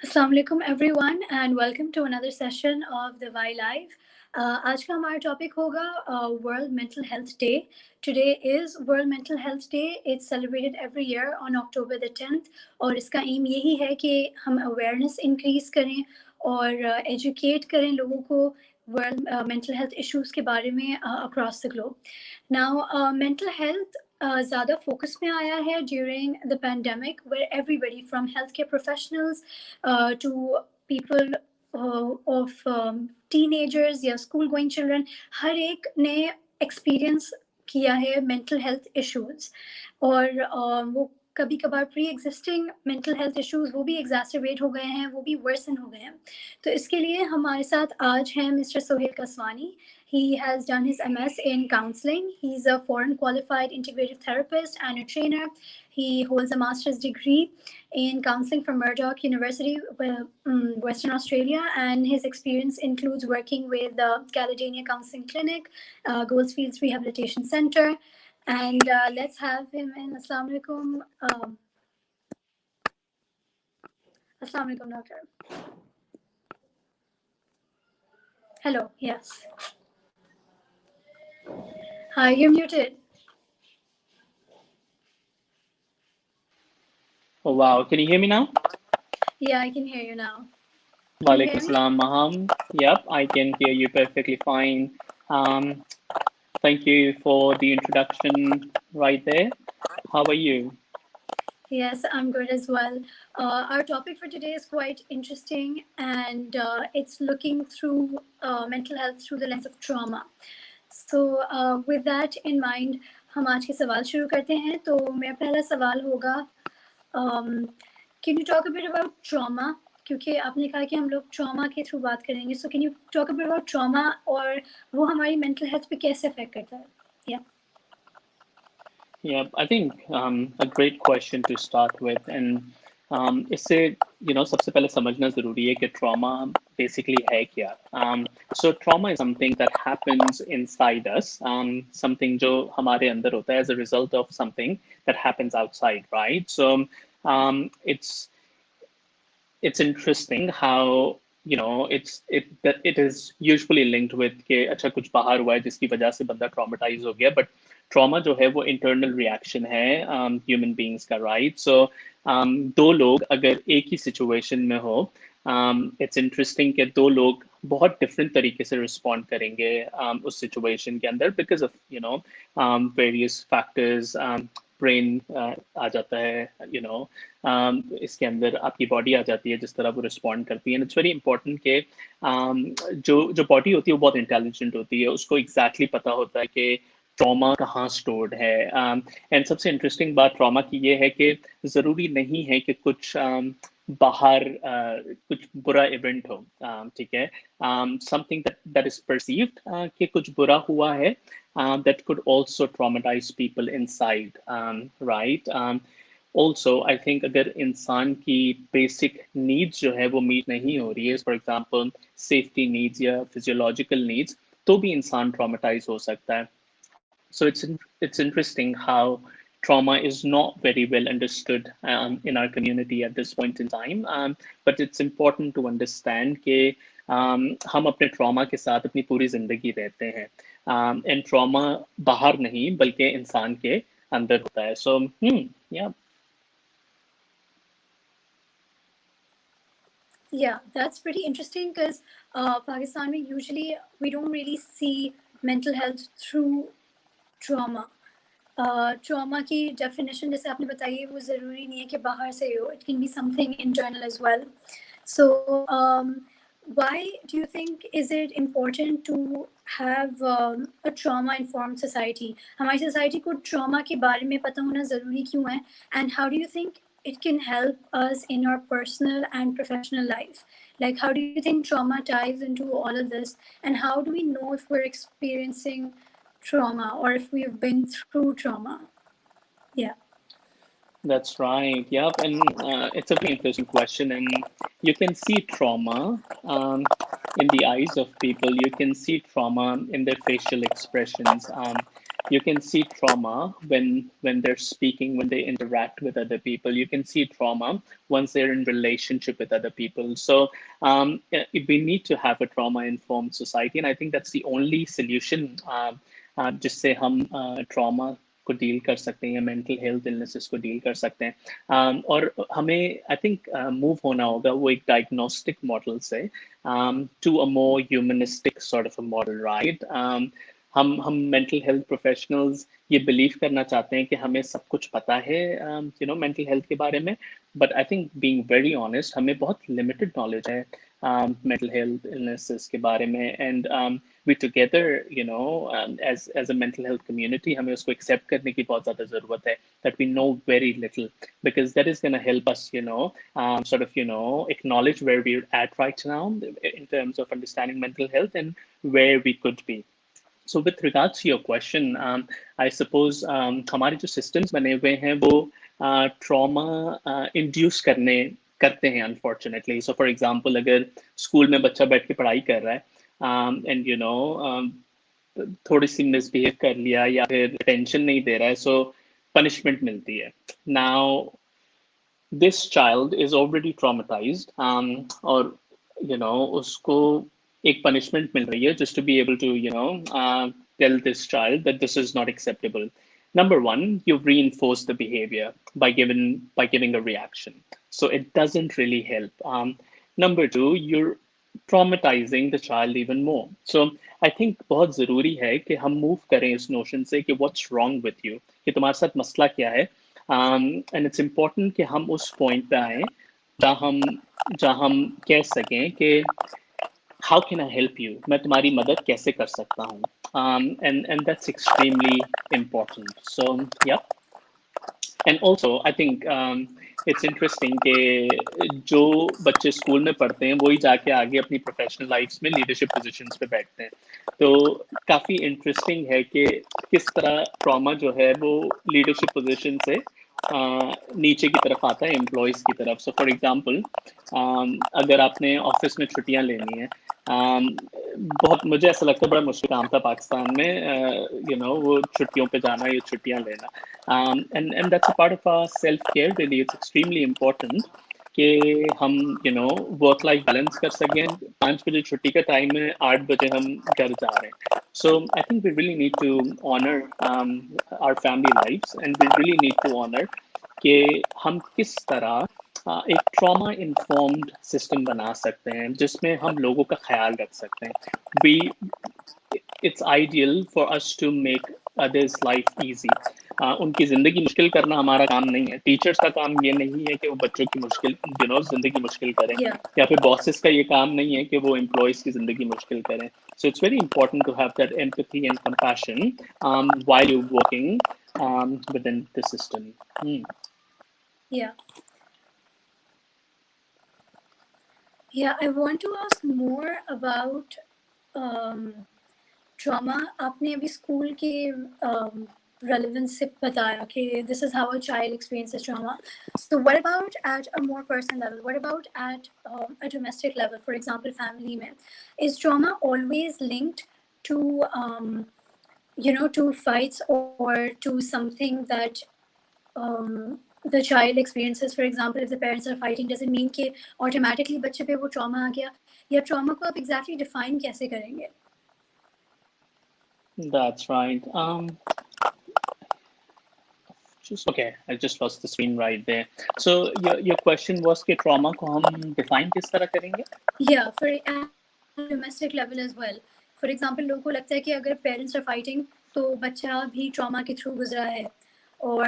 Assalamu alaikum everyone and welcome to another session of the Y Live. आज का हमारा topic होगा World Mental Health Day. Today is World Mental Health Day. It's celebrated every year on October the 10th और इसका M यही है कि हम awareness increase करें और educate करें लोगों को world mental health issues के बारे में across the globe. Now, mental health ज़्यादा फोकस में आया है during the pandemic where everybody from healthcare professionals to people of teenagers या school going children हर एक ने experience किया है mental health issues और वो कभी कभार pre existing mental health issues वो भी एग्जैस्टरबेट हो गए हैं, वो भी वर्सन हो गए हैं. तो इसके लिए हमारे साथ आज हैं mister Sohail Kaswani. He has done his MS in counseling. He's a foreign qualified integrative therapist and a trainer. He holds a master's degree in counseling from Murdoch University, Western Australia, and his experience includes working with the Caledonian Counseling Clinic, Goldfields Rehabilitation Center, and let's have him in. Assalamu alaikum. Assalamu alaikum, doctor. Hello. Yes. Hi, you're muted. Oh, wow. Can you hear me now? Yeah, I can hear you now. Walaikum salam, Maham. Yep, I can hear you perfectly fine. Thank you for the introduction right there. How are you? Yes, I'm good as well. Our topic for today is quite interesting, and it's looking through mental health through the lens of trauma. So, with that in mind, हम आज के सवाल शुरू करते हैं. तो मेरा पहला सवाल होगा, can you talk a bit about trauma? क्योंकि आपने कहा कि हम लोग trauma के थ्रू बात करेंगे. So, can you talk a bit about trauma और वो हमारी mental health पे कैसे affect करता है? Yeah. Yeah, I think a great question to start with, and इससे सबसे पहले समझना जरूरी है कि trauma basically है क्या. So trauma is something that happens inside us, something जो हमारे अंदर होता है as a result of something that happens outside, right? So it's interesting how it is usually linked with कि अच्छा कुछ बाहर हुआ है जिसकी वजह से बंदा ट्रॉमेटाइज हो गया, बट ट्रॉमा जो है वो इंटरनल रिएक्शन है ह्यूमन बीइंग्स का, राइट? सो दो लोग अगर एक ही सिचुएशन में हो, इट्स इंटरेस्टिंग कि दो लोग बहुत डिफरेंट तरीके से रिस्पॉन्ड करेंगे उस सिचुएशन के अंदर because of various factors. Brain आ जाता है, इसके अंदर आपकी बॉडी आ जाती है जिस तरह वो रिस्पॉन्ड करती है. इट्स वेरी इंपॉर्टेंट कि जो बॉडी होती है वो बहुत इंटेलिजेंट होती है, उसको एग्जैक्टली पता होता है कि ट्रॉमा कहाँ स्टोर्ड है. एंड सबसे इंटरेस्टिंग बात ट्रॉमा की ये है कि ज़रूरी नहीं है कि कुछ बाहर कुछ बुरा इवेंट हो, ठीक है. समथिंग दैट इज परसीव्ड कि कुछ बुरा हुआ है, that could also traumatize people inside, right? Also, I think अगर इंसान की basic needs जो है वो meet नहीं हो रही है, for example, safety needs या physiological needs, तो भी इंसान traumatize हो सकता है. So it's interesting how trauma is not very well understood in our community at this point in time, but it's important to understand कि हम अपने ट्रॉमा के साथ अपनी पूरी जिंदगी रहते हैं, एंड ट्रॉमा बाहर नहीं बल्कि इंसान के अंदर होता है. सो yeah. Yeah, that's pretty interesting because Pakistan, usually we don't really see mental health through trauma. Trauma की definition जैसे आपने बताई वो ज़रूरी नहीं है कि बाहर से हो. It can be something internal as well. So why do you think is it important to have a trauma-informed society? हमारी society को trauma के बारे में पता होना ज़रूरी क्यों है? And how do you think it can help us in our personal and professional life? Like, how do you think trauma ties into all of this? And how do we know if we're experiencing trauma or if we've been through trauma? Yeah. That's right. Yep. And it's a very interesting question. And you can see trauma in the eyes of people. You can see trauma in their facial expressions. You can see trauma when they're speaking, when they interact with other people. You can see trauma once they're in relationship with other people. So we need to have a trauma-informed society, and I think that's the only solution जिससे हम trauma को deal कर सकते हैं या mental health illnesses को deal कर सकते हैं और हमें आई थिंक मूव होना होगा वो एक डायग्नोस्टिक मॉडल से to a more humanistic sort of a model right हम मेंटल हेल्थ प्रोफेशनल्स ये बिलीव करना चाहते हैं कि हमें सब कुछ पता है यू नो मेंटल हेल्थ के बारे में but I think being very honest हमें बहुत लिमिटेड नॉलेज है mental health illnesses के बारे में and we together you know as a mental health community हमें उसको accept करने की बहुत ज़्यादा ज़रूरत है that we know very little because that is going to help us you know sort of you know acknowledge where we're at right now in terms of understanding mental health and where we could be. So with regards to your question, I suppose हमारे जो systems बने हुए हैं वो trauma induce करते हैं unfortunately. So for example, अगर school में बच्चा बैठ के पढ़ाई कर रहा है and you know थोड़ी सी misbehave कर लिया या फिर attention नहीं दे रहा है, so punishment मिलती है. Now this child is already traumatized और you know उसको एक punishment मिल रही है just to be able to you know tell this child that this is not acceptable. Number one, you've reinforced the behavior by giving a reaction, so it doesn't really help. Number two, you're traumatizing the child even more. So I think बहुत ज़रूरी है कि हम move करें इस notion से कि what's wrong with you, कि तुम्हारे साथ मसला क्या है, and it's important कि हम उस point पे आएं जहाँ हम कह सकें कि how can I help you? मैं तुम्हारी मदद कैसे कर सकता हूँ? And that's extremely important. So yeah. And also I think it's interesting कि जो बच्चे स्कूल में पढ़ते हैं वही जाके आगे अपनी प्रोफेशनल लाइफ्स में लीडरशिप पोजीशंस पे बैठते हैं तो काफ़ी इंटरेस्टिंग है कि किस तरह ट्रॉमा जो है वो लीडरशिप पोजीशन से नीचे की तरफ आता है एम्प्लॉयज़ की तरफ सो फॉर एग्जांपल अगर आपने ऑफिस में छुट्टियां लेनी है बहुत मुझे ऐसा लगता है बड़ा मुश्किल काम था पाकिस्तान में यू नो वो छुट्टियों पे जाना या छुट्टियां लेना and that's a part of our self care really it's extremely important कि हम you know work life balance कर सकें 5 बजे छुट्टी का टाइम है 8 बजे हम घर जा रहे हैं so I think we really need to honor our family lives and we really need to honor कि हम किस तरह एक ट्रॉमा इन्फॉर्म्ड सिस्टम बना सकते हैं जिसमें हम लोगों का ख्याल रख सकते हैं we it's ideal for us to make others life easy उनकी ज़िंदगी मुश्किल करना हमारा काम नहीं है टीचर्स का काम ये नहीं है कि वो बच्चों की मुश्किल you know ज़िंदगी मुश्किल करें या फिर बॉसेस का ये काम नहीं है कि वो एम्प्लॉयज़ की ज़िंदगी मुश्किल करें so it's very important to have that empathy and compassion while you're working within the system. Yeah. Yeah, I want to ask more about trauma. आपने अभी स्कूल के relevance से बताया कि this is how a child experiences trauma. So what about at a more personal level? What about at a domestic level? For example, family में. Is trauma always linked to you know to fights or to something that the child experiences? For example, if the parents are fighting, does it mean कि automatically बच्चे पे वो trauma आ गया या trauma को आप exactly define कैसे करेंगे? That's right. Just okay. I just lost the screen right there. So your question was कि trauma को हम define किस तरह करेंगे? Yeah, for at domestic level as well. For example, लोगों को लगता है कि अगर parents are fighting तो बच्चा भी trauma के through गुजरा है और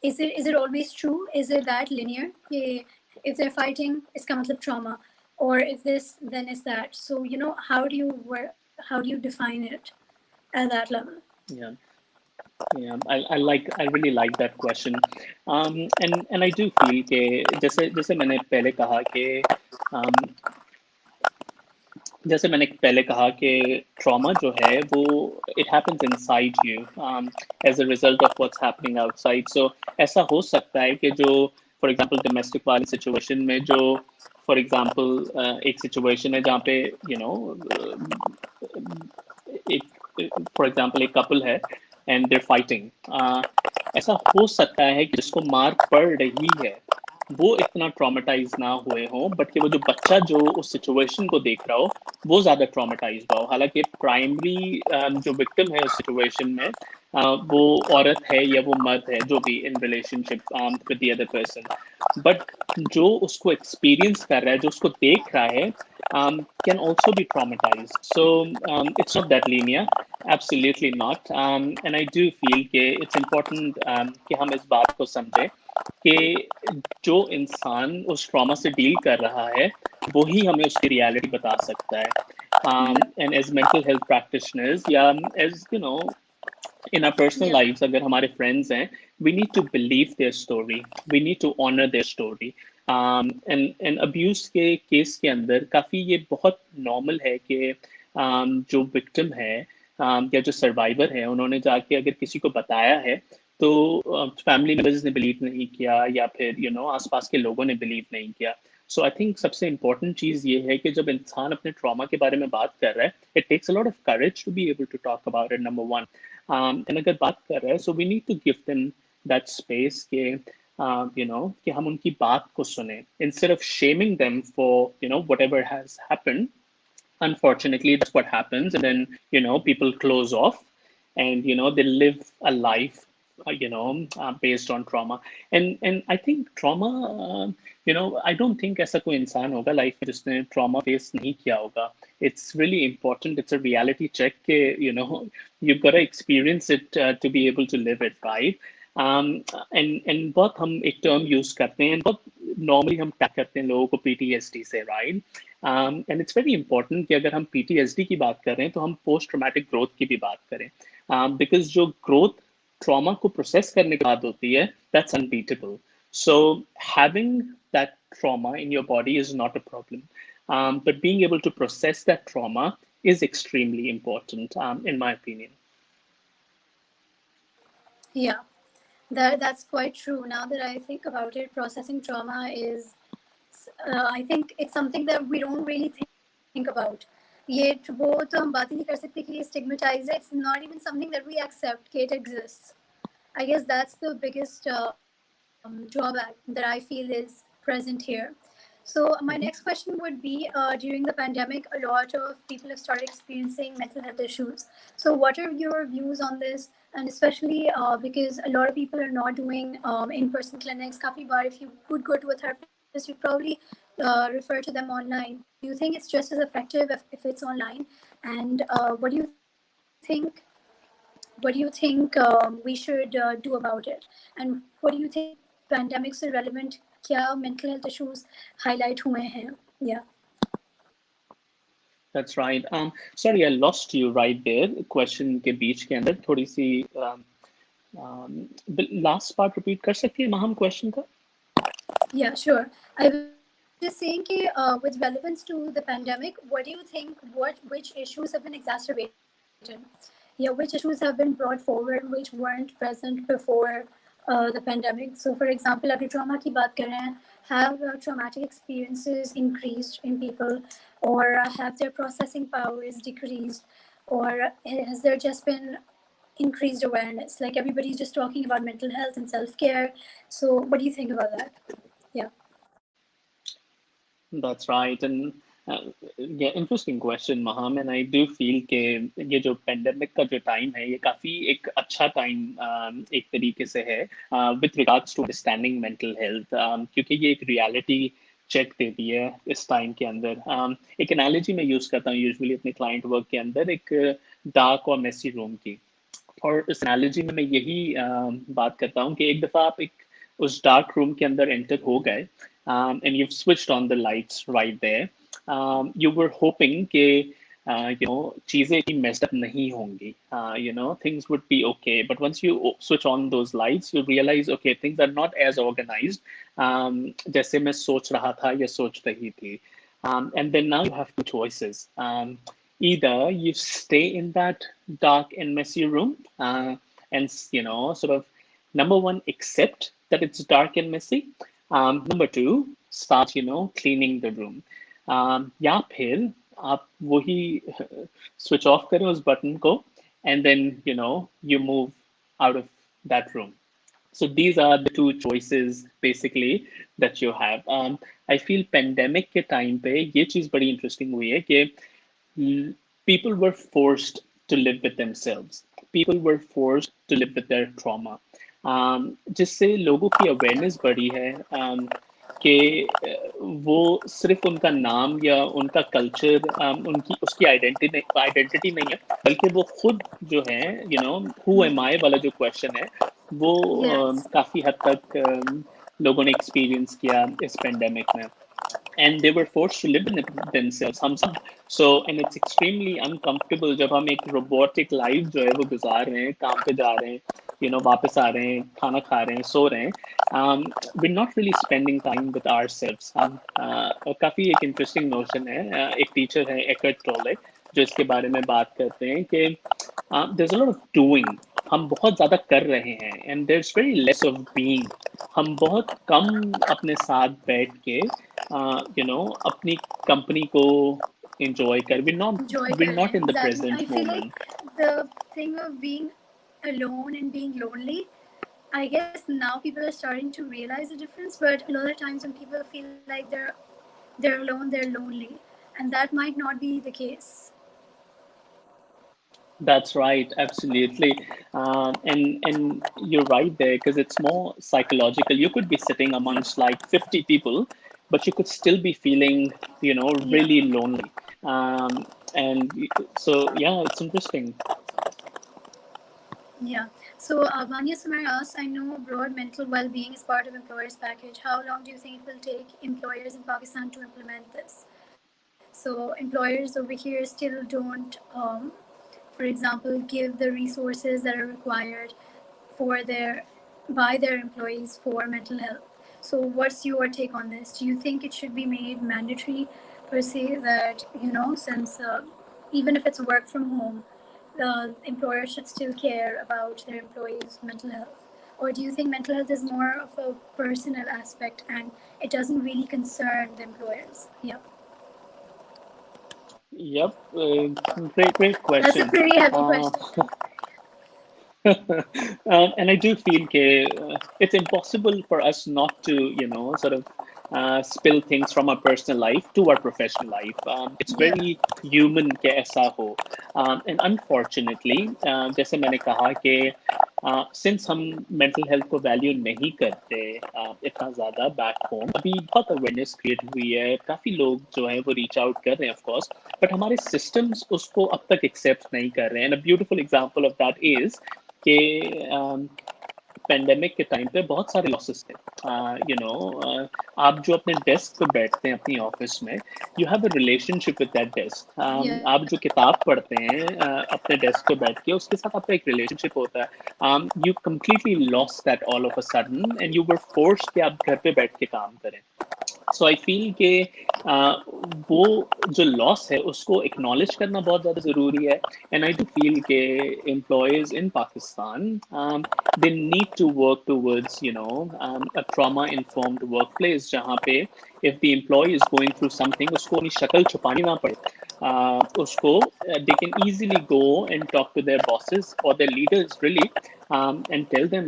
is it always true? Is it that linear? कि if they're fighting, इसका मतलब trauma, or if this, then is that. So you know, how do you define it at that level? Yeah. Yeah, I really like that question. And I do feel कि जैसे मैंने पहले कहा कि trauma जो है वो it happens inside you as a result of what's happening outside. So ऐसा हो सकता है कि जो for example domestic violence situation में जो for example एक situation है जहाँ पे you know एक फॉर एग्जाम्पल एक कपल है एंड देर फाइटिंग, ऐसा हो सकता है कि जिसको मार पड़ रही है वो इतना ट्रॉमेटाइज ना हुए हों, बट कि वो जो बच्चा जो उस सिचुएशन को देख रहा हो वो ज्यादा ट्रॉमेटाइज हुआ हो। हालांकि प्राइमरी जो विक्टिम है उस सिचुएशन में वो औरत है या वो मर्द है जो भी in relationship with the other person, but जो उसको एक्सपीरियंस कर रहा है, जो उसको देख रहा है, can also be traumatized. So it's not that linear. Absolutely not. And I do feel कि it's important कि हम इस बात को समझें कि जो इंसान उस ट्रॉमा से डील कर रहा है वही हमें उसकी रियलिटी बता सकता है. And as mental health practitioners, yeah, as you know, in our personal Yeah. lives अगर हमारे friends हैं, we need to believe their story, we need to honor their story. And abuse के केस के अंदर काफ़ी ये बहुत नॉर्मल है कि जो विक्टिम है या जो सर्वाइवर है उन्होंने जाके अगर किसी को बताया है तो फैमिली मेम्बर्स ने बिलीव नहीं किया या फिर आसपास के लोगों ने बिलीव नहीं किया. सो आई थिंक सबसे इम्पोर्टेंट चीज़ ये है कि जब इंसान अपने ट्रॉमा के बारे में बात कर रहा है, it takes a lot of courage to be able to talk about it, number one. अगर बात कर रहे हैं, so we need to give them that space के कि हम उनकी बात को सुने instead of shaming them for whatever has happened. Unfortunately, that's what happens, and then people close off, and they live a life based on trauma. And I think trauma, I don't think ऐसा कोई इंसान होगा life में जिसने trauma face नहीं किया होगा. It's really important. It's a reality check के you've got to experience it to be able to live it, right? And बहुत हम एक टर्म यूज करते हैं, बहुत नॉर्मली हम टैग करते हैं लोगों को पीटीएसडी से, right? And it's very important कि अगर हम पीटीएसडी की बात कर रहे हैं तो हम पोस्ट ट्रॉमेटिक ग्रोथ की भी बात करें, बिकॉज जो ग्रोथ ट्रॉमा को प्रोसेस करने के बाद होती है, that's unbeatable. So having that trauma in your body is not a problem, but being able to process that trauma is extremely important, in my opinion. Yeah. That's quite true. Now that I think about it, processing trauma is, I think it's something that we don't really think about. ये वो तो हम बात ही नहीं कर सकते कि ये stigmatize है. It's not even something that we accept कि it exists. I guess that's the biggest drawback that I feel is present here. So my next Mhm. question would be, during the pandemic, a lot of people have started experiencing mental health issues. So what are your views on this? And especially because a lot of people are not doing in-person clinics. Kafi bar, if you would go to a therapist, you probably refer to them online. Do you think it's just as effective if it's online? And what do you think we should do about it? And what do you think pandemics are relevant? क्या mental health issues highlight हुए हैं? Yeah. That's right. Sorry, I lost you right there. Question के बीच के अंदर थोड़ी सी last part repeat कर सकती है महम क्वेश्चन का? Yeah, sure. I was just saying कि with relevance to the pandemic, what do you think? Which issues have been exacerbated? Yeah, which issues have been brought forward which weren't present before the pandemic? So, for example, अगर trauma की बात कर रहे हैं, have traumatic experiences increased in people, or have their processing powers decreased, or has there just been increased awareness? Like everybody's just talking about mental health and self care. So, what do you think about that? Yeah. That's right. And yeah, interesting question, Maham. And I do feel कि ये जो pandemic का जो time है ये काफी एक अच्छा टाइम एक तरीके से है with regards to understanding mental health, क्योंकि ये एक रियलिटी चेक देती है इस टाइम के अंदर. एक एनालॉजी मैं यूज करता हूँ यूजुअली अपने क्लाइंट वर्क के अंदर, एक डार्क और मेसी रूम की. और इस एनालॉजी में मैं यही बात करता हूँ कि एक दफ़ा आप एक उस डार्क रूम के अंदर एंटर हो गए, and you've switched on the lights right there. You were hoping कि चीज़ें इतनी messed up नहीं होंगी, things would be okay. But once you switch on those lights, you realize, okay, things are not as organized जैसे मैं सोच रहा था या सोच रही थी. And then now you have two choices. Either you stay in that dark and messy room, and sort of, number one, accept that it's dark and messy. Number two, start cleaning the room. या फिर आप वही switch off करें उस button को and then you move out of that room. So these are the two choices basically that you have. I feel pandemic के time पे ये चीज़ बड़ी interesting हुई है कि people were forced to live with themselves. People were forced to live with their trauma. जिससे लोगों की awareness बढ़ी है कि वो सिर्फ उनका नाम या उनका कल्चर उनकी उसकी आइडेंटिटी नहीं है, बल्कि वो खुद जो है हु एम आई वाला जो क्वेश्चन है वो Yes. काफी हद तक लोगों ने एक्सपीरियंस किया इस पेंडेमिक में, and they were forced to live in it themselves हम सब. So and it's extremely uncomfortable जब हम एक robotic life जो है वो गुजार रहे हैं, काम पे जा रहे हैं, वापस आ रहे हैं, खाना खा रहे हैं, सो रहे हैं. We're not really spending time with ourselves. और काफी एक interesting notion है. एक teacher है Eckhart Tolle जो इसके बारे में बात करते हैं कि there's a lot of doing. हम बहुत ज्यादा कर रहे हैं and there's very less of being. हम बहुत कम अपने साथ बैठ के अपनी कंपनी को enjoy कर. Enjoy We're not करें. in the Exactly. I present feel like moment. the thing of being alone and being lonely, I guess now people are starting to realize the difference. But a lot of times when people feel like they're alone, they're lonely, and that might not be the case. That's right, absolutely. And you're right there because it's more psychological. You could be sitting Yeah. amongst like 50 people, but you could still be feeling, Yeah. really lonely. And so, yeah, it's interesting. Yeah. So, Vanya Sumar asks, I know broad mental well-being is part of employers' package. How long do you think it will take employers in Pakistan to implement this? So, employers over here still don't, for example, give the resources that are required for their by their employees for mental health. So, what's your take on this? Do you think it should be made mandatory per se that since even if it's work from home, the employer should still care about their employees' mental health? Or do you think mental health is more of a personal aspect and it doesn't really concern the employers? Yeah. Yep, great That's a question. pretty heavy Uh, question. and I do feel it's impossible for us not to, sort of spill things from our personal life to our professional life. It's Yeah. very human के ऐसा हो. And unfortunately, जैसे मैंने कहा कि since हम mental health को value नहीं करते इतना ज़्यादा back home, अभी बहुत awareness create हुई है, काफ़ी लोग जो हैं वो reach out कर रहे हैं of course, but हमारे systems उसको अब तक accept नहीं कर रहे हैं. And a beautiful example of that is कि पेंडेमिक के टाइम पे बहुत सारे लॉसेस थे. आप जो अपने डेस्क पे बैठते हैं अपनी ऑफिस में, you have a relationship with that desk. Yeah. आप जो किताब पढ़ते हैं अपने डेस्क पे बैठ के, उसके साथ आपका एक रिलेशनशिप होता है. You completely lost that all of a sudden and you were forced कि आप घर पे बैठ के काम करें. सो आई फील कि वो जो लॉस है उसको एक्नॉलेज करना बहुत ज़्यादा ज़रूरी है. एंड आई डू फील कि employees in Pakistan they need to work towards a trauma informed workplace जहाँ पे if the employee is going through something उसको अपनी शक्ल छुपानी ना पड़े. उसको they can easily go and talk to their bosses or their leaders really, and tell them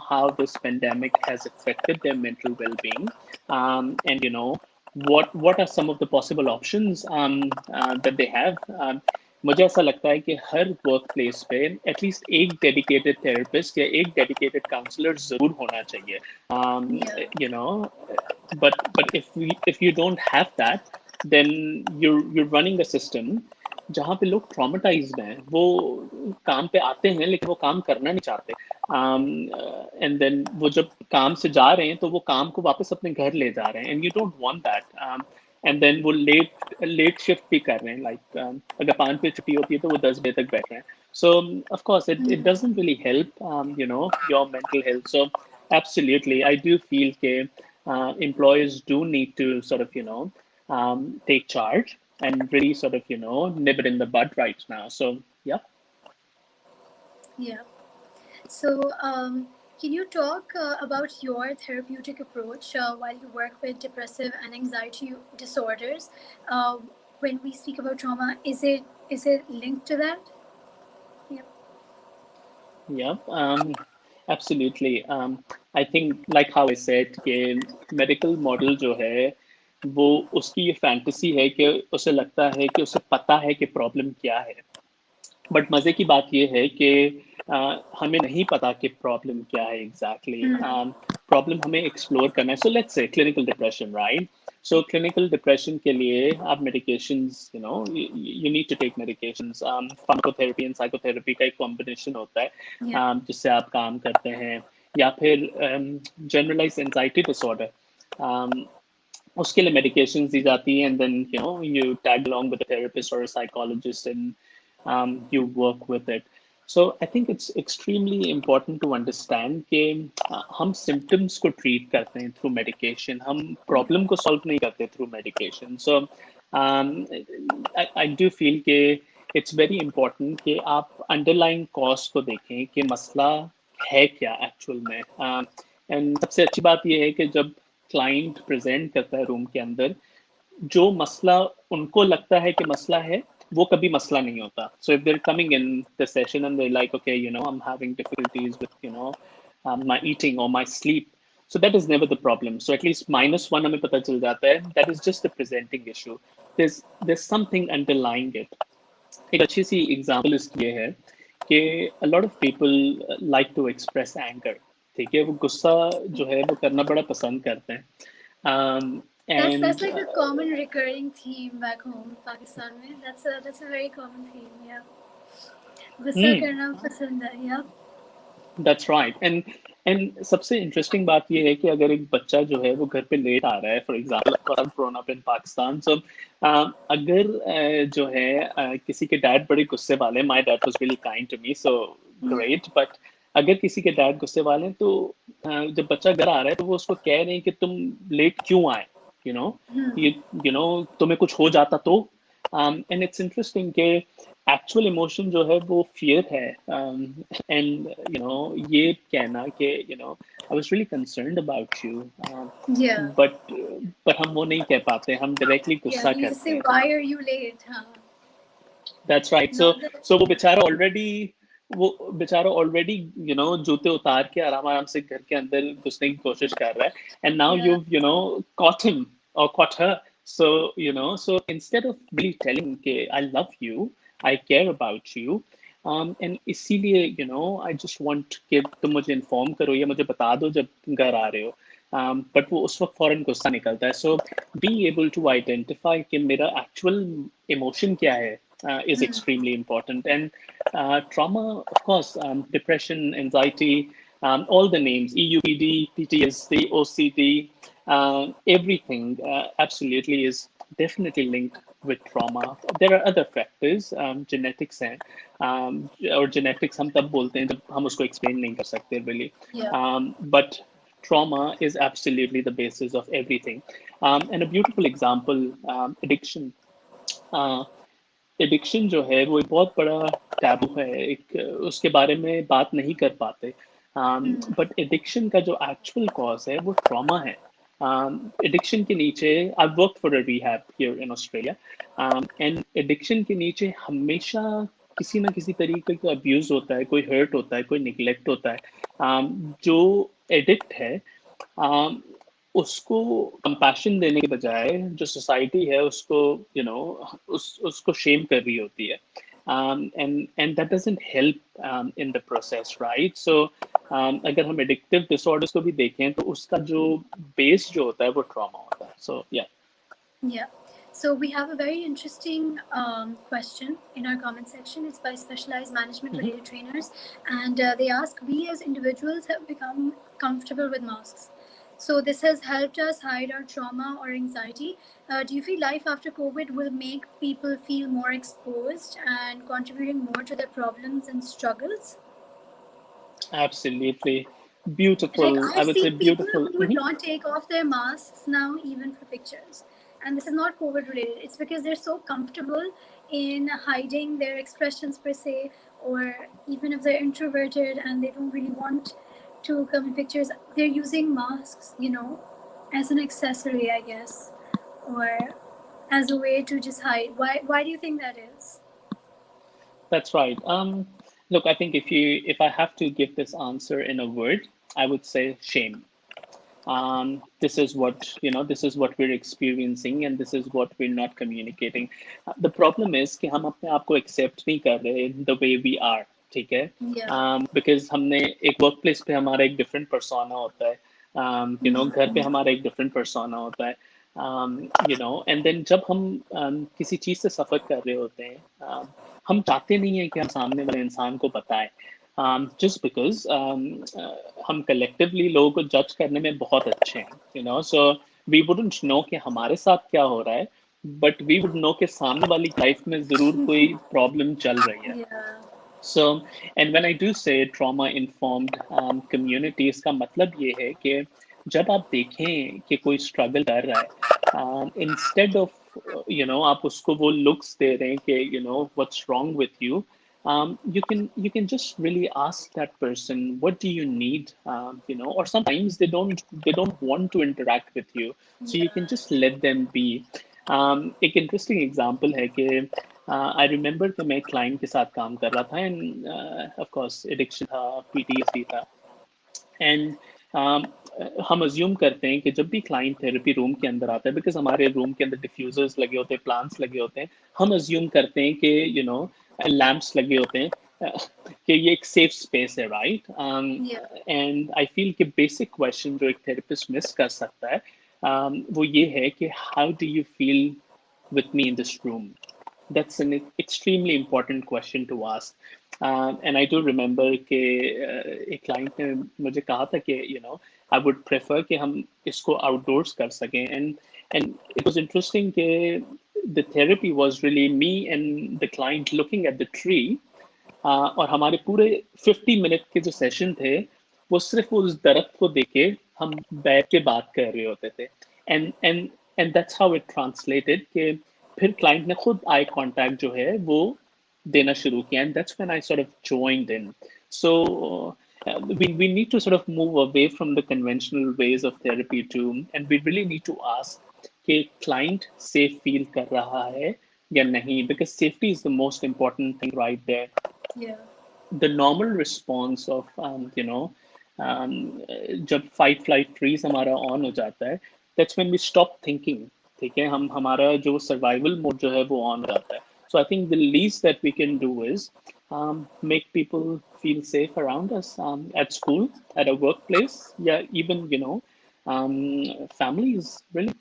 how this pandemic has affected their mental well-being, and what are some of the possible options that they have. मुझे ऐसा लगता है कि her work place पे at least एक dedicated therapist या एक dedicated counsellor जरूर होना चाहिए. Yeah. But if you don't have that, then you're running a system जहाँ पे लोग ट्रॉमेटाइज्ड हैं. वो काम पे आते हैं लेकिन वो काम करना नहीं चाहते. एंड देन वो जब काम से जा रहे हैं तो वो काम को वापस अपने घर ले जा रहे हैं and you don't want that. And then वो लेट शिफ्ट भी कर रहे हैं. लाइक अगर 5 बजे छुट्टी होती है तो वो 10 बजे तक बैठ रहे हैं. सो of course it doesn't really help your mental health. So absolutely I do feel employers do need to sort of take charge and really sort of nip it in the bud right now. So yeah. Yeah. So, can you talk about your therapeutic approach while you work with depressive and anxiety disorders? Uh, when we speak about trauma, is it linked to that? Yeah. Yeah, absolutely. I think like how I said कि medical model जो है वो उसकी ये fantasy है कि उसे लगता है कि उसे पता है कि problem क्या है. बट मजे की बात ये है कि हमें नहीं पता कि प्रॉब्लम क्या है एग्जैक्टली. प्रॉब्लम हमें एक्सप्लोर करना है. So let's say clinical depression, right? So clinical depression के लिए आप medications, you need to take medications. Pharmacotherapy and psychotherapy का एक कॉम्बिनेशन होता है Yeah. जिससे आप काम करते हैं. या फिर जनरलाइज एंजाइटी डिसऑर्डर, उसके लिए medications दी जाती है, and then you tag along with a therapist or a psychologist, and you work with it. So I think it's extremely important to understand कि हम symptoms को treat करते हैं through medication, हम problem को solve नहीं करते through medication. So um, I do feel कि it's very important कि आप underlying cause को देखें कि मसला है क्या actual में. एंड सबसे अच्छी बात यह है कि जब क्लाइंट प्रेजेंट करता है रूम के अंदर, जो मसला उनको लगता है कि मसला है वो कभी मसला नहीं होता. So if there coming in the session and they like okay I am having difficulties with my eating और my sleep, so that is never the problem. So at least -1 हमें पता चल जाता है, that is just the presenting issue. There's something underlying it. एक अच्छी सी example इसकी ये है कि a lot of people like to express anger. ठीक है, वो गुस्सा जो है वो करना बड़ा पसंद करते हैं. That's And like a common recurring theme back home, Pakistan में. That's a very common theme. Yeah. गुस्सा hmm, करना पसंद है. Yeah. that's right. And सबसे इंटरेस्टिंग बात ये है कि अगर एक बच्चा जो है वो घर पे लेट आ रहा है, for example I'm grown up in Pakistan, so अगर जो है किसी के डैड बड़े गुस्से वाले, my dad was really kind to me, so great, but अगर किसी के डैड गुस्से वाले हैं तो जब बच्चा घर आ रहा है तो वो उसको कह रहे हैं कि तुम लेट क्यों आए, यू नो Hmm. you तुम्हें कुछ हो जाता तो. एंड इट्स इंटरेस्टिंग कि एक्चुअल इमोशन जो है वो फियर है. एंड ये कहना कि I was really concerned about you, Yeah. But हम वो नहीं कह पाते, हम डायरेक्टली Yeah. गुस्सा You just करते say, हैं. why are you late? Huh? That's right. So Not that. वो बेचारा ऑलरेडी जूते उतार के आराम आराम से घर के अंदर घुसने की कोशिश कर रहा है. And now Yeah. caught him or caught her. So so instead of really telling के I love you, I care about you, and इसीलिए I just want कि तुम मुझे इन्फॉर्म करो या मुझे बता दो जब घर आ रहे हो. बट वो उस वक्त फौरन गुस्सा निकलता है. सो being able to identify कि मेरा एक्चुअल इमोशन क्या है is Hmm. extremely important. And trauma, of course, depression, anxiety, all the names, EUPD, PTSD, OCD, everything absolutely is definitely linked with trauma. There are other factors, genetics हैं, और genetics हम तब बोलते हैं जब हम उसको explain नहीं कर सकते really. Yeah. But trauma is absolutely the basis of everything. And a beautiful example, addiction. Uh, addiction जो है वो एक बहुत बड़ा टैबू है, एक उसके बारे में बात नहीं कर पाते. Hmm. बट एडिक्शन का जो एक्चुअल कॉज है वो ट्रॉमा है. एडिक्शन के नीचे I work for a rehab here in Australia, and addiction के नीचे हमेशा किसी ना किसी तरीके का अब्यूज होता है, कोई हर्ट होता है, कोई निगलेक्ट होता है. जो एडिक्ट है उसको कंपैशन देने के बजाय जो सोसाइटी है उसको उसको शेम कर रही होती है. And that doesn't help in the process, right? So अगर हम एडिक्टिव डिसऑर्डर्स को भी देखें तो उसका जो बेस जो होता है वो ट्रॉमा होता है. So yeah. Yeah. So we have a very interesting question in our comment section. It's by specialized management Mhm. related trainers, and they ask: we as individuals have become comfortable with masks. So this has helped us hide our trauma or anxiety. Do you feel life after COVID will make people feel more exposed and contributing more to their problems and struggles? Absolutely Like, beautiful, I I've would say seen people beautiful. who would not take off their masks now, even for pictures. And this is not COVID related. It's because they're so comfortable in hiding their expressions, per se, or even if they're introverted and they don't really want to come in pictures, they're using masks, as an accessory, I guess, or as a way to just hide. Why do you think that is? That's right. Look, I think if I have to give this answer in a word, I would say shame. This is what this is what we're experiencing and this is what we're not communicating. The problem is कि हम अपने आप को accept नहीं कर रहे the way we are, ठीक है? Yeah. Because हमने एक workplace पे हमारा एक different persona होता है, घर पे हमारा एक different persona होता है, and then जब हम किसी चीज़ से suffer कर रहे होते हैं, हम चाहते नहीं है कि हम सामने वाले इंसान को बताएं, just because हम collectively लोगों को जज करने में बहुत अच्छे हैं, so we wouldn't know कि हमारे साथ क्या हो रहा है, but we would know कि सामने वाली लाइफ में जरूर कोई प्रॉब्लम चल रही है. Yeah. So, and when I do say trauma informed community, इसका मतलब ये है कि जब आप देखें कि कोई स्ट्रगल कर रहा है, इंस्टेड ऑफ आप उसको वो लुक्स दे रहे हैं कि what's wrong with you, you can just really ask that person what do you need, or sometimes they don't want to interact with you, so you can Yeah. just let them be. एक interesting example है कि I remember कि मैं client के साथ काम कर रहा था एंड ऑफ कोर्स एडिक्शन था, पीटीएसडी था, एंड हम अज्यूम करते हैं कि जब भी क्लाइंट थेरेपी रूम के अंदर आता है, बिकॉज हमारे रूम के अंदर डिफ्यूजर्स लगे होते हैं, प्लांट्स लगे होते हैं, हम अज्यूम करते हैं कि लैंप्स लगे होते हैं, कि ये एक सेफ स्पेस है, right? Yeah. And I feel कि बेसिक क्वेश्चन जो एक थेरेपिस्ट मिस कर सकता है, वो ये है कि how do you feel with me in this room? That's an extremely important question to ask. And I do remember कि एक client ने मुझे कहा था कि I would prefer कि हम इसको outdoors कर सकें, and it was interesting कि the therapy was really me and the client looking at the tree, और हमारे पूरे 50 मिनट के जो सेशन थे वो सिर्फ उस दरख्त को देखे हम बैठ के बात कर रहे होते थे, and that's how it translated कि फिर क्लाइंट ने खुद आई कांटेक्ट जो है वो देना शुरू किया, and that's when I sort of joined in. So we need to sort of move away from the conventional ways of therapy too, and we really need to ask कि client safe feel कर रहा है या नहीं, because safety is the most important thing right there. Yeah. The normal response of um, जब fight flight freeze हमारा on हो जाता है, that's when we stop thinking, ठीक है? हम हमारा जो survival mode जो है वो on हो जाता है. So I think the least that we can do is make people feel safe around us, at school, at a workplace, yeah, even families really.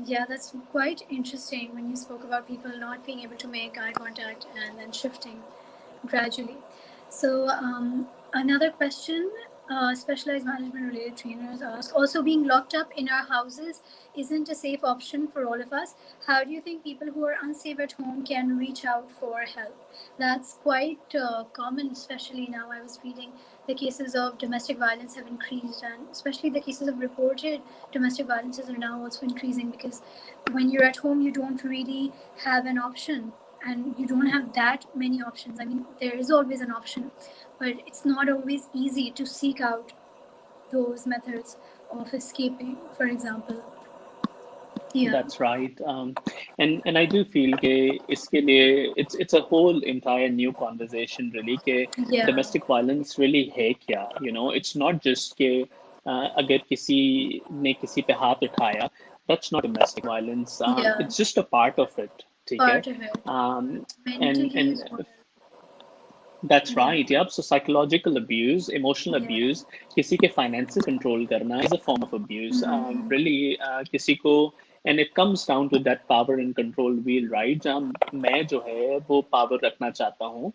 Yeah, that's quite interesting when you spoke about people not being able to make eye contact and then shifting gradually. So, another question, specialized management related trainers ask, also being locked up in our houses isn't a safe option for all of us. How do you think people who are unsafe at home can reach out for help? That's quite common, especially now. I was reading the cases of domestic violence have increased, and especially the cases of reported domestic violences are now also increasing because when you're at home, you don't really have an option, and you don't have that many options. I mean, there is always an option, but it's not always easy to seek out those methods of escaping, for example. Yeah. That's right. And I do feel कि इसके लिए it's a whole entire new conversation really कि Yeah. domestic violence really है क्या? It's not just कि अगर किसी ने किसी पे हाथ उठाया, that's not domestic violence. Yeah. It's just a part of it, ठीक है? Part of it. And Mentally as well. that's Yeah. right. Yep. So psychological abuse, emotional Yeah. abuse, किसी के finances control करना is a form of abuse. Really, किसी को, and it comes down to that power and control wheel, right? जहाँ मैं जो है वो power रखना चाहता हूँ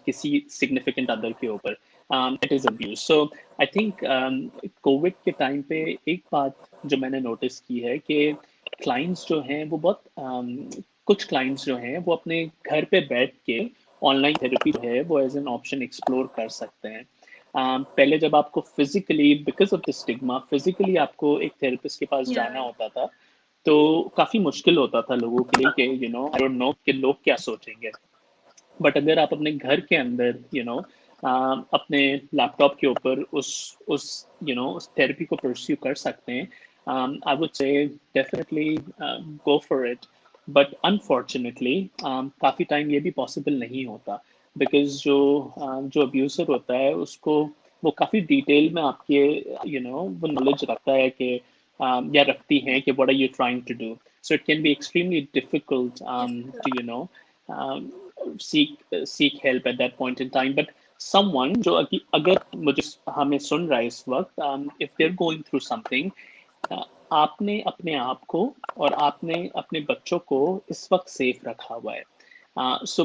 किसी significant other के ऊपर. It is abuse. So I think COVID के time पे एक बात जो मैंने notice की है कि clients जो हैं वो बहुत कुछ clients जो हैं वो अपने घर पे बैठ के ऑनलाइन थेरेपी जो है वो एज एन ऑप्शन एक्सप्लोर कर सकते हैं. पहले जब आपको physically because of the stigma physically आपको एक थेरेपिस्ट के पास जाना Yeah. होता था, तो काफी मुश्किल होता था लोगों के लिए कि आई डोंट नो कि लोग क्या सोचेंगे. बट अगर आप अपने घर के अंदर अपने लैपटॉप के ऊपर उस उस थेरेपी को परस्यू कर सकते हैं, I would say definitely go for it. But unfortunately काफ़ी टाइम ये भी पॉसिबल नहीं होता. बिकॉज जो अब्यूसर होता है उसको वो काफ़ी डिटेल में आपके वो नॉलेज रखता है कि या रखती हैं कि what are you trying to do, so it can be extremely difficult Difficult. To seek help at that point in time. But someone जो अगर मुझे हमें सुन रहा है इस वक्त, if they're going through something, आपने अपने आप को और आपने अपने बच्चों को इस वक्त सेफ रखा हुआ है. सो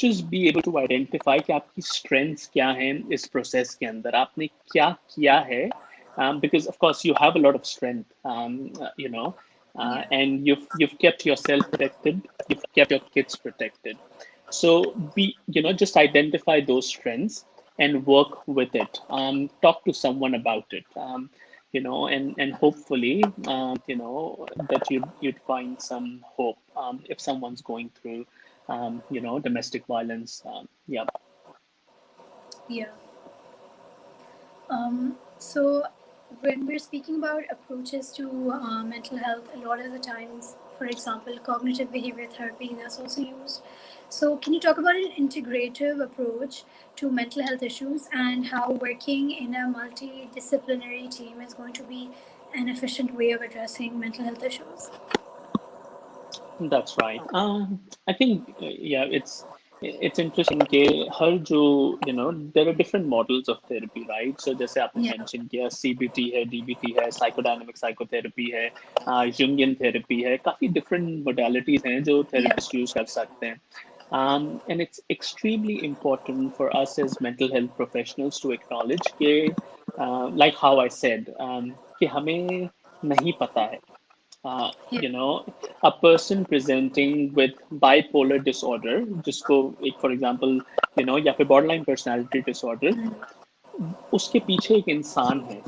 just be able to identify कि आपकी strengths क्या हैं इस process के अंदर, आपने क्या किया है, because of course you have a lot of strength, Yeah. and you've kept yourself protected, you've kept your kids protected. So just identify those strengths and work with it. Talk to someone about it. And hopefully, that you'd find some hope, if someone's going through, domestic violence. Yeah. Yeah. So when we're speaking about approaches to mental health, a lot of the times, for example, cognitive behavior therapy, that's also used. So can you talk about an integrative approach to mental health issues and how working in a multidisciplinary team is going to be an efficient way of addressing mental health issues? That's right. I think, yeah, it's interesting कि हर जो there are different models of therapy, right? So जैसे आपने Yeah. mention किया, CBT है, DBT है, psychodynamic psychotherapy है, Jungian therapy है, काफी different modalities हैं जो Yeah. therapists use कर सकते हैं. And it's extremely important for us as mental health professionals to acknowledge कि, like how I said, कि हमें नहीं पता है. uh, Yeah. you know, a person presenting with bipolar disorder, जिसको एक for example, या फिर borderline personality disorder, उसके पीछे एक इंसान है.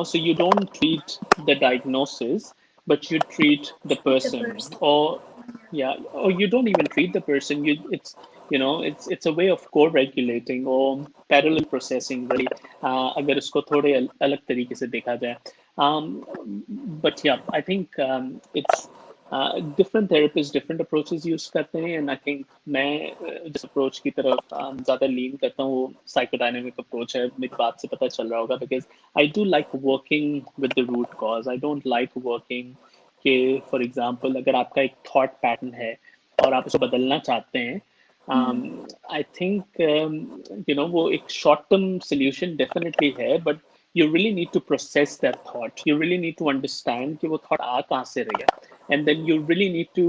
So you don't treat the diagnosis, but you treat the Treat the person. person. Or yeah, or you don't even treat the person. It's a way of co-regulating or parallel processing really, अगर इसको थोड़े अलग तरीके से देखा जाए. But yeah, I think, it's different therapists different approaches use करते हैं, and I think मैं जिस approach की तरफ ज़्यादा lean करता हूँ वो psychodynamic approach है. मेरी बात से पता चल रहा होगा, because I do like working with the root cause. I don't like working कि for example अगर आपका एक thought pattern है और आप उसको बदलना चाहते हैं, I think, वो एक short term solution definitely है, but you really need to process that thought. You really need to understand कि वो thought आ कहाँ से रही है, and then you really need to,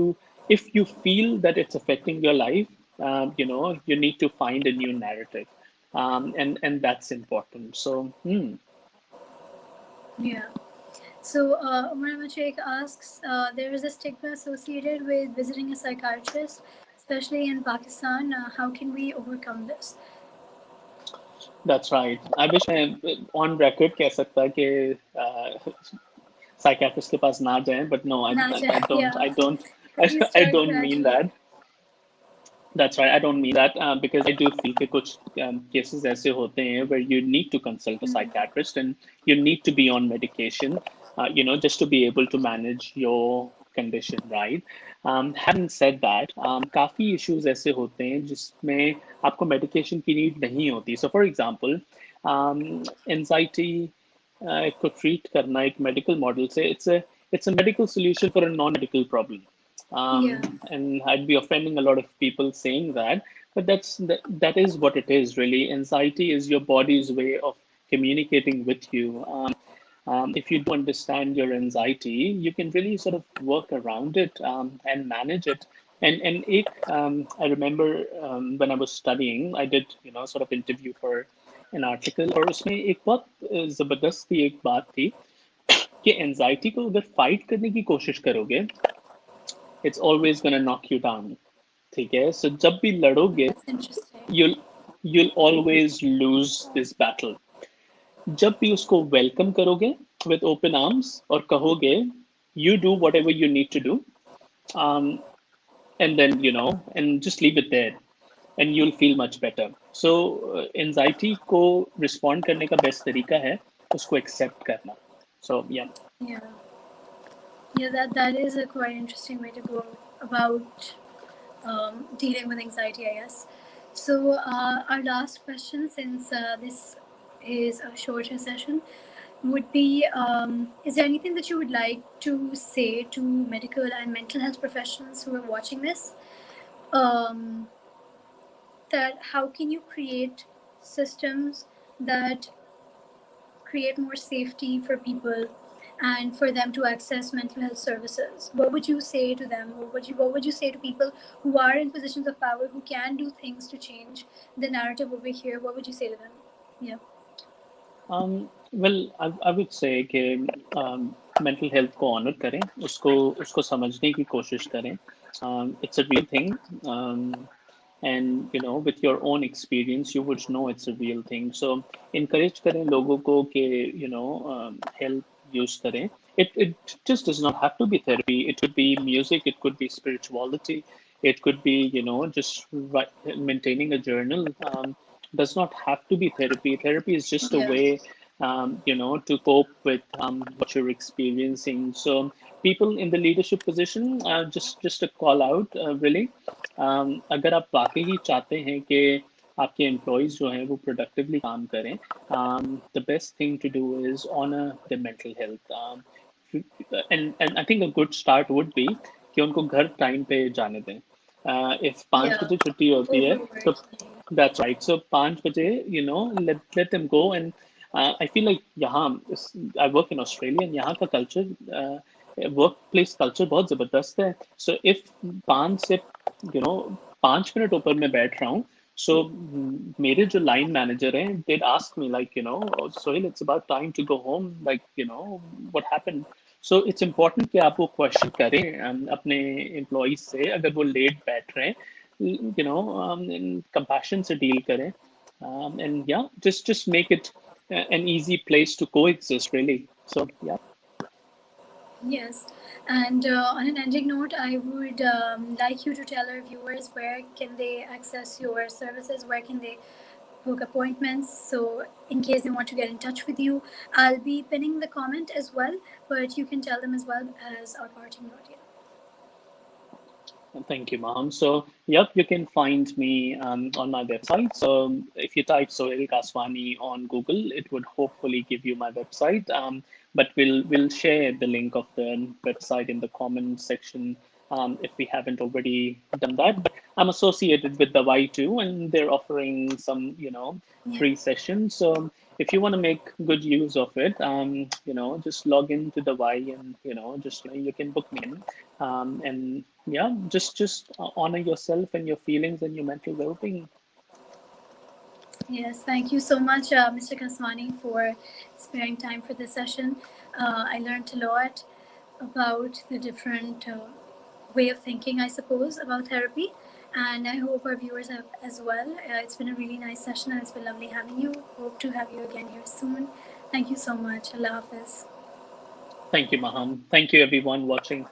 if you feel that it's affecting your life, you need to find a new narrative, and that's important. So, Yeah. So, Umar Machek asks, there is a stigma associated with visiting a psychiatrist, especially in Pakistan. How can we overcome this? that's right. I wish I on record कह सकता कि psychiatrist के पास ना जाएं, but no, Naja, I don't, yeah. I don't, Because you I start don't mean gradually. that. That's right. I don't mean that, because I do feel कि कुछ cases ऐसे होते हैं where you need to consult a psychiatrist and you need to be on medication, just to be able to manage your condition, right? Having said that, काफी issues ऐसे होते हैं जिसमें आपको medication की need नहीं होती. So, for example, anxiety को treat करना एक medical model से it's a medical solution for a non-medical problem. Yeah. And I'd be offending a lot of people saying that, but that is what it is really. Anxiety is your body's way of communicating with you. If you do understand your anxiety, you can really sort of work around it, and manage it. I remember, when I was studying, I did sort of interview for an article, और उसमें एक बहुत जबरदस्त एक बात थी कि anxiety को अगर फाइट करने की कोशिश करोगे, it's always gonna knock you down. ठीक है, so जब भी लड़ोगे, That's interesting. you'll you'll always lose this battle. जब भी उसको welcome करोगे with open arms और कहोगे you do whatever you need to do, um, and then and just leave it there, and you'll feel much better. So, anxiety को respond करने का best तरीका है उसको accept करना. So yeah. Yeah. Yeah, that is a quite interesting way to go about dealing with anxiety, I guess. So, our last question, since this is a shorter session, would be is there anything that you would like to say to medical and mental health professionals who are watching this? Um, that how can you create systems that create more safety for people and for them to access mental health services? What would you say to them, or what would you say to people who are in positions of power who can do things to change the narrative over here? What would you say to them? Yeah. Well, I would say कि mental health को honour करें, उसको उसको समझने की कोशिश करें. It's a real thing, and with your own experience, you would know it's a real thing. So encourage करें लोगों को कि help use करें. It just does not have to be therapy. It could be music. It could be spirituality. It could be just maintaining a journal. Does not have to be therapy. Therapy is just a Yeah. way, to cope with what you're experiencing. So people in the leadership position, just a call out, really. अगर आप वाकई ही चाहते हैं कि आपके employees जो हैं वो प्रोडक्टिवली काम करें, the best thing to do is honor their mental health. And I think a good start would be कि उनको घर टाइम पे जाने दें. If 5 Yeah. बजे छुट्टी होती है तो Overworking. that's right. So 5 बजे, let them go. And I feel like यहाँ I work in Australia and यहाँ का culture, वर्क प्लेस कल्चर बहुत जबरदस्त है. सो इफ 5 से 5 मिनट ऊपर मैं बैठ रहा हूँ, सो मेरे जो लाइन मैनेजर हैं they ask me like Sohail it's about time to go home, like what happened. So it's important कि आप वो क्वेश्चन करें अपने एम्प्लॉयज से अगर वो लेट बैठ रहे हैं, कंपैशन से डील करें. And yeah, just make it an easy place to coexist, really. So yeah. Yes. And on an ending note, I would like you to tell our viewers where can they access your services, where can they book appointments. So in case they want to get in touch with you, I'll be pinning the comment as well, but you can tell them as well as our parting note. Yeah. Thank you, Maham. So, yep, you can find me on my website. So, if you type Sohail Kaswani on Google, it would hopefully give you my website. But we'll share the link of the website in the comment section if we haven't already done that. But I'm associated with the Y2, and they're offering some, Yeah. free sessions. So, if you want to make good use of it, just log into the Y, and just you can book me in. And yeah, just honor yourself and your feelings and your mental well-being. Yes, thank you so much, Mr. Kaswani, for sparing time for this session. I learned a lot about the different way of thinking, I suppose, about therapy. And I hope our viewers have as well. It's been a really nice session and it's been lovely having you. Hope to have you again here soon. Thank you so much. Allah Hafiz. Thank you, Maham. Thank you, everyone watching.